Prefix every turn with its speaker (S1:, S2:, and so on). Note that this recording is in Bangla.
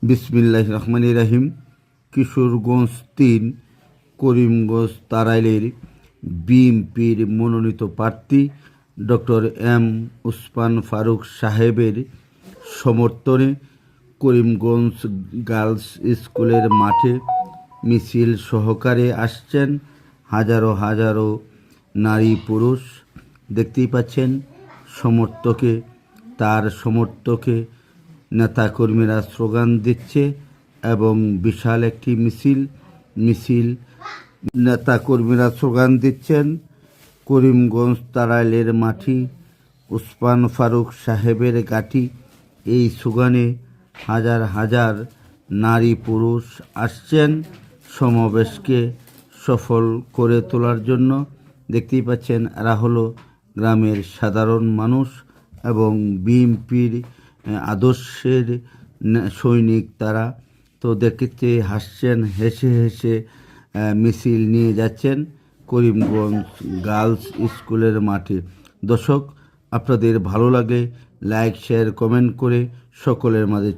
S1: বিসমিল্লাহির রহমানির রহিম। কিশোরগঞ্জ ৩ করিমগঞ্জ তাড়াইলের বিএনপির মনোনীত প্রার্থী ডক্টর এম ওসমান ফারুক সাহেবের সমর্থনে করিমগঞ্জ গার্লস স্কুলের মাঠে মিছিল সহকারে আসছেন হাজারো হাজারো নারী পুরুষ। দেখতেই পাচ্ছেন তার সমর্থকে নেতাকর্মীরা স্লোগান দিচ্ছে এবং বিশাল একটি মিছিল নেতাকর্মীরা স্লোগান দিচ্ছেন করিমগঞ্জ তাড়াইলের মাটি ওসমান ফারুক সাহেবের গাটি। এই স্লোগানে হাজার হাজার নারী পুরুষ আসছেন সমাবেশকে সফল করে তোলার জন্য। দেখতেই পাচ্ছেন এরা হলো গ্রামের সাধারণ মানুষ এবং বিএনপির আদর্শের সৈনিক তারা। তো দেখতে হাসছেন, হেসে হেসে মিছিল নিয়ে যাচ্ছেন করিমগঞ্জ গার্লস স্কুলের মাঠে। দর্শক, আপনাদের ভালো লাগে লাইক শেয়ার কমেন্ট করে সকলের মাঝে